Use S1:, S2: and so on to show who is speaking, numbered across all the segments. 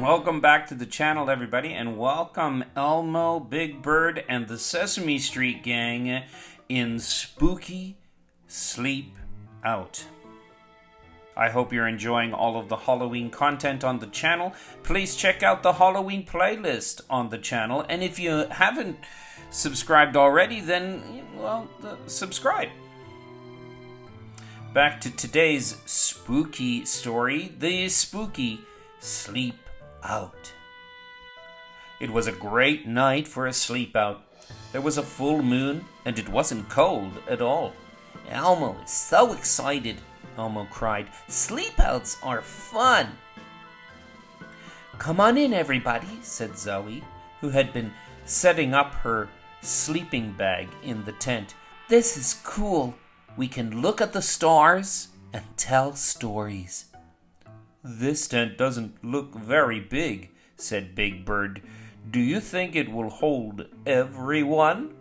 S1: Welcome back to the channel, everybody, and welcome Elmo, Big Bird, and the Sesame Street gang in Spooky Sleep Out. I hope you're enjoying all of the Halloween content on the channel. Please check out the Halloween playlist on the channel, and if you haven't subscribed already, then, subscribe. Back to today's spooky story, the Spooky Sleep Out. It was a great night for a sleep out. There was a full moon, and it wasn't cold at all.
S2: Elmo is so excited, Elmo cried. Sleep-outs are fun.
S1: Come on in, everybody, said Zoe, who had been setting up her sleeping bag in the tent.
S2: This is cool. We can look at the stars and tell stories.
S1: This tent doesn't look very big, said Big Bird. Do you think it will hold everyone?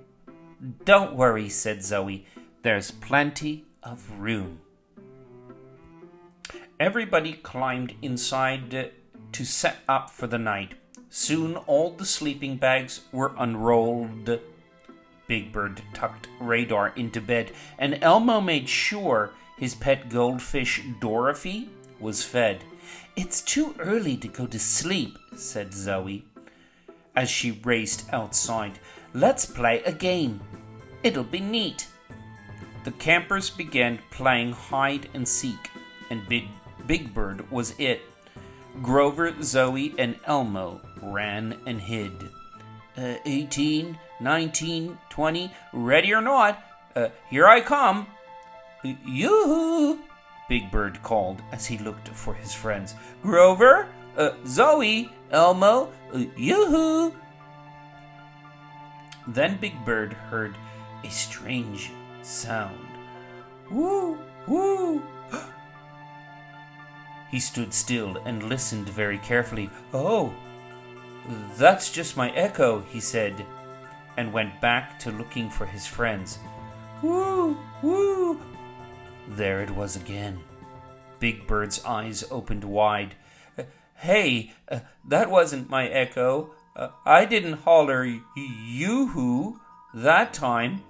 S2: Don't worry, said Zoe. There's plenty of room.
S1: Everybody climbed inside to set up for the night. Soon all the sleeping bags were unrolled. Big Bird tucked Radar into bed, and Elmo made sure his pet goldfish Dorothy was fed.
S2: It's too early to go to sleep, said Zoe,
S1: as she raced outside.
S2: Let's play a game. It'll be neat.
S1: The campers began playing hide and seek, and Big Bird was it. Grover, Zoe, and Elmo ran and hid.
S2: 18, 19, 20,
S1: ready or not, here I come.
S2: Yoo-hoo!
S1: Big Bird called as he looked for his friends. Grover, Zoe,
S2: Elmo, yoo-hoo!
S1: Then Big Bird heard a strange sound.
S2: Woo, woo!
S1: He stood still and listened very carefully. Oh, that's just my echo, he said, and went back to looking for his friends.
S2: Woo, woo!
S1: There it was again. Big Bird's eyes opened wide. Hey, that wasn't my echo. I didn't holler yoo-hoo that time.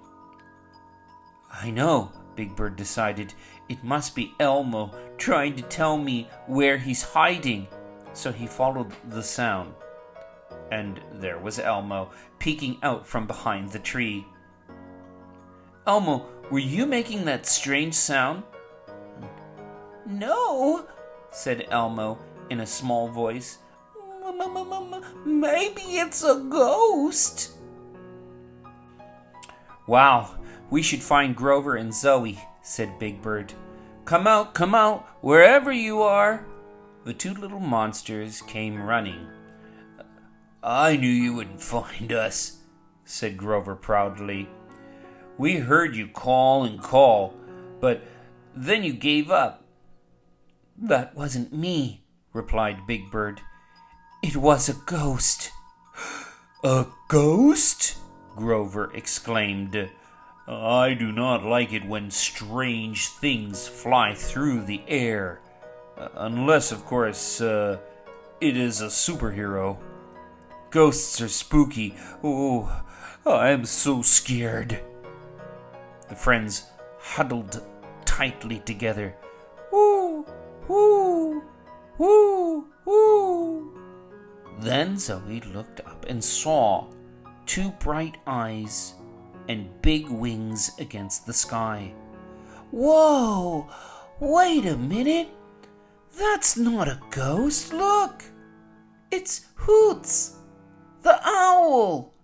S2: I know, Big Bird decided. It must be Elmo trying to tell me where he's hiding.
S1: So he followed the sound. And there was Elmo, peeking out from behind the tree.
S2: Elmo, were you making that strange sound? No, said Elmo in a small voice. Maybe it's a ghost.
S1: Wow, we should find Grover and Zoe, said Big Bird. Come out, wherever you are. The two little monsters came running.
S2: I knew you wouldn't find us, said Grover proudly.
S1: We heard you call and call, but then you gave up.
S2: That wasn't me, replied Big Bird. It was a ghost.
S1: A ghost? Grover exclaimed. I do not like it when strange things fly through the air. Unless, of course, it is a superhero. Ghosts are spooky. Oh, I am so scared. The friends huddled tightly together.
S2: Woo, woo, woo, woo.
S1: Then Zoe looked up and saw two bright eyes and big wings against the sky.
S2: Whoa! Wait a minute! That's not a ghost, look! It's Hoots, the owl!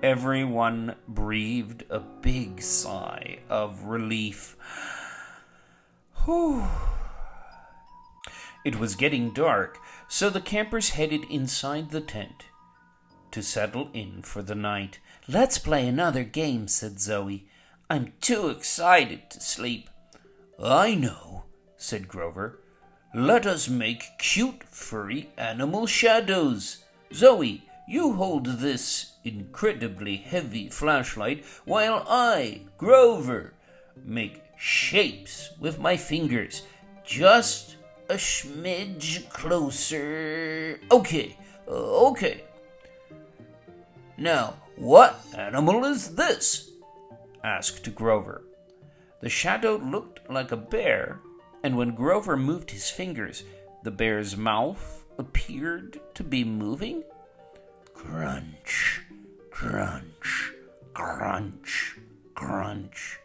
S1: Everyone breathed a big sigh of relief. Whew. It was getting dark, so the campers headed inside the tent to settle in for the night.
S2: Let's play another game, said Zoe. I'm too excited to sleep.
S1: I know, said Grover. Let us make cute, furry animal shadows. Zoe, you hold this incredibly heavy flashlight while I, Grover, make shapes with my fingers, just a smidge closer. Okay. Now, what animal is this? Asked Grover. The shadow looked like a bear, and when Grover moved his fingers, the bear's mouth appeared to be moving. Crunch, crunch, crunch, crunch.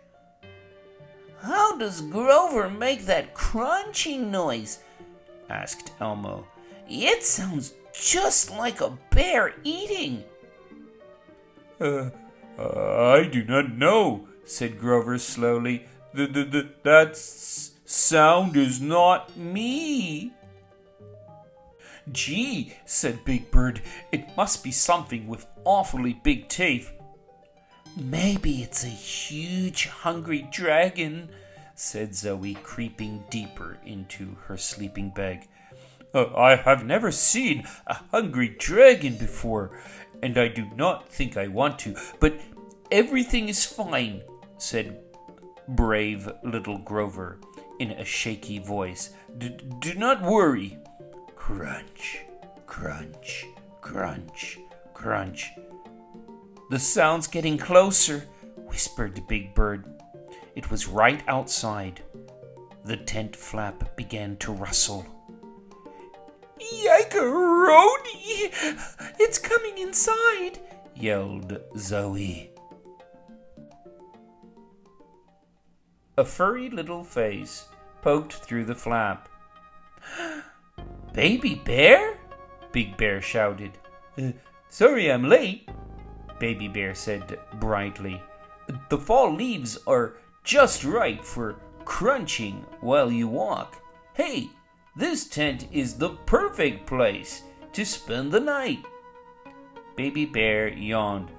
S1: How does Grover make that crunching noise? Asked Elmo. It sounds just like a bear eating.
S2: I do not know, said Grover slowly. That sound is not me. Gee, said Big Bird, it must be something with awfully big teeth.
S1: Maybe it's a huge hungry dragon, said Zoe, creeping deeper into her sleeping bag.
S2: I have never seen a hungry dragon before, and I do not think I want to, but everything is fine, said brave little Grover in a shaky voice. Do not worry.
S1: Crunch, crunch, crunch, crunch.
S2: The sound's getting closer, whispered Big Bird. It was right outside. The tent flap began to rustle.
S1: Yike-a-roni! It's coming inside, yelled Zoe.
S2: A furry little face poked through the flap.
S1: Baby Bear?
S2: Big Bear shouted.
S1: Sorry I'm late,
S2: Baby Bear said brightly.
S1: The fall leaves are just right for crunching while you walk. Hey, this tent is the perfect place to spend the night.
S2: Baby Bear yawned,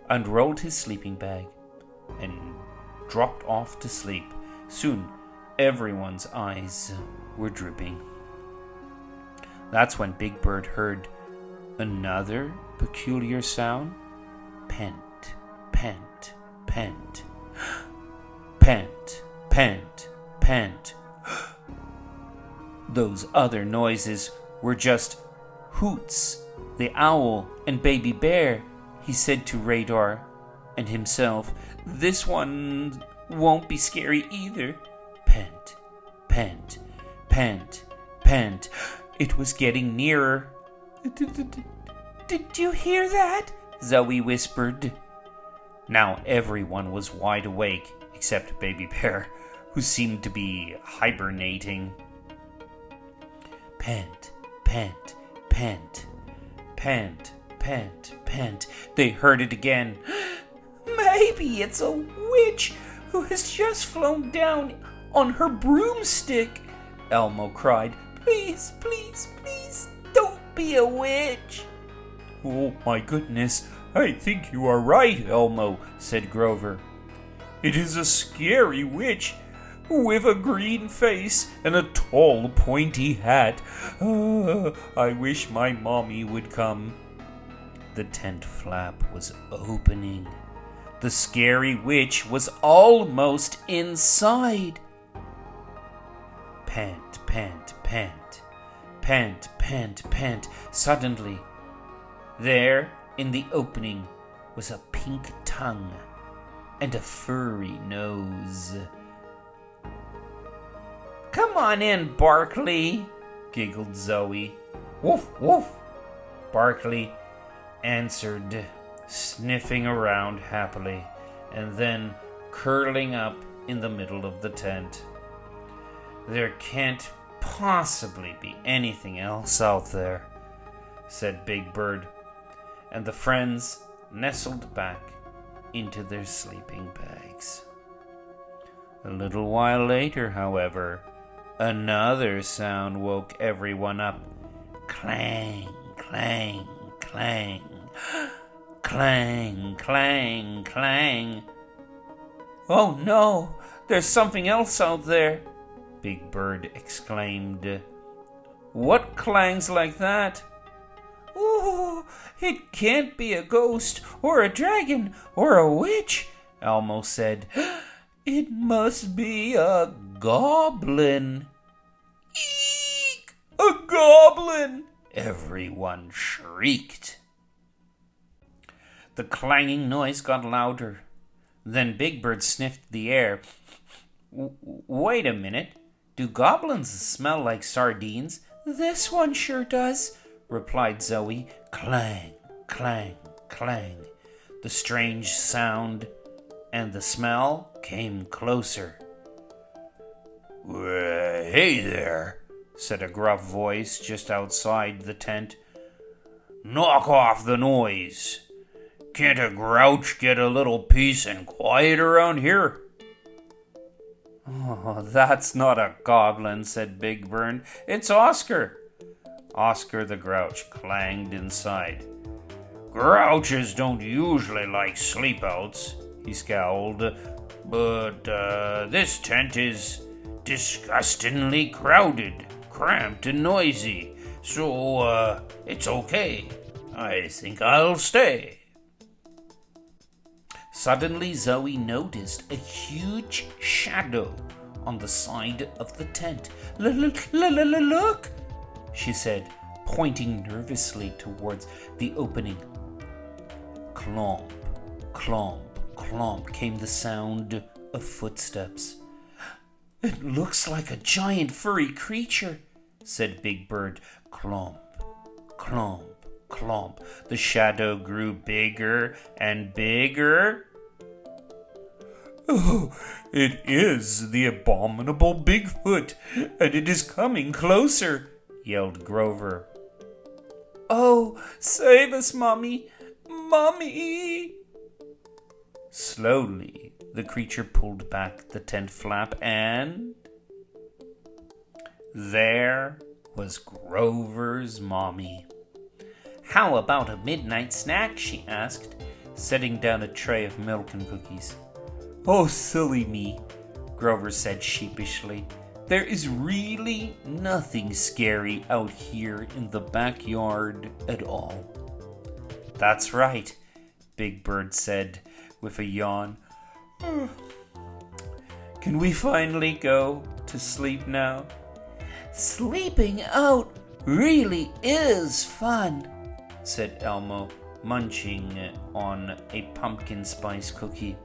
S2: unrolled his sleeping bag, and dropped off to sleep. Soon, everyone's eyes were drooping. That's when Big Bird heard another peculiar sound. Pant, pant, pant. Pant, pant, pant. Those other noises were just Hoots, the owl, and Baby Bear, he said to Radar and himself. This one won't be scary either. Pant, pant, pant, pant. It was getting nearer.
S1: Did you hear that?
S2: Zoe whispered. Now everyone was wide awake except Baby Bear, who seemed to be hibernating. Pant, pant, pant, pant, pant, pant. They heard it again.
S1: Maybe it's a witch who has just flown down on her broomstick, Elmo cried. Please, please, please, don't be a witch.
S2: Oh my goodness, I think you are right, Elmo, said Grover. It is a scary witch with a green face and a tall, pointy hat. I wish my mommy would come. The tent flap was opening. The scary witch was almost inside. Pant, pant, pant, pant, pant, pant. Suddenly, there in the opening was a pink tongue and a furry nose.
S1: Come on in, Barkley,
S2: giggled Zoe. Woof, woof, Barkley answered, sniffing around happily, and then curling up in the middle of the tent. There can't possibly be anything else out there, said Big Bird, and the friends nestled back into their sleeping bags. A little while later, however, another sound woke everyone up. Clang, clang, clang. Clang, clang, clang.
S1: Oh no, there's something else out there,
S2: Big Bird exclaimed.
S1: What clangs like that? Oh, it can't be a ghost or a dragon or a witch, Elmo said. It must be a goblin. goblin!" everyone shrieked. The clanging noise got louder. Then Big Bird sniffed the air. Wait a minute. Do goblins smell like sardines? This one sure does, replied Zoe. Clang, clang, clang. The strange sound and the smell came closer. Hey there, said a gruff voice just outside the tent. Knock off the noise. Can't a grouch get a little peace and quiet around here? Oh, that's not a goblin, said Big Bird. It's Oscar. Oscar the Grouch clanged inside. Grouches don't usually like sleep-outs, he scowled, but this tent is disgustingly crowded, cramped and noisy, so it's okay. I think I'll stay. Suddenly Zoe noticed a huge shadow on the side of the tent. Look, she said, pointing nervously towards the opening. Clomp, clomp, clomp came the sound of footsteps. It looks like a giant furry creature, said Big Bird. Clomp, clomp, clomp. The shadow grew bigger and bigger. Oh, it is the abominable Bigfoot, and it is coming closer, yelled Grover. Oh, save us, Mommy! Mommy! Slowly, the creature pulled back the tent flap, and there was Grover's mommy. How about a midnight snack? She asked, setting down a tray of milk and cookies. Oh, silly me, Grover said sheepishly. There is really nothing scary out here in the backyard at all. That's right, Big Bird said with a yawn. Can we finally go to sleep now? Sleeping out really is fun, said Elmo, munching on a pumpkin spice cookie.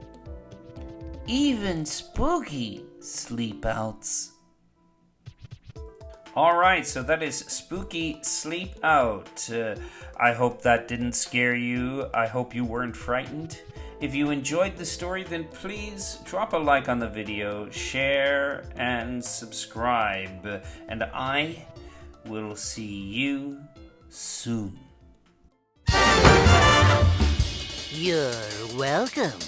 S1: Even spooky sleep-outs. Alright, so that is Spooky Sleep Out. I hope that didn't scare you. I hope you weren't frightened. If you enjoyed the story, then please drop a like on the video, share, and subscribe. And I will see you soon.
S3: You're welcome.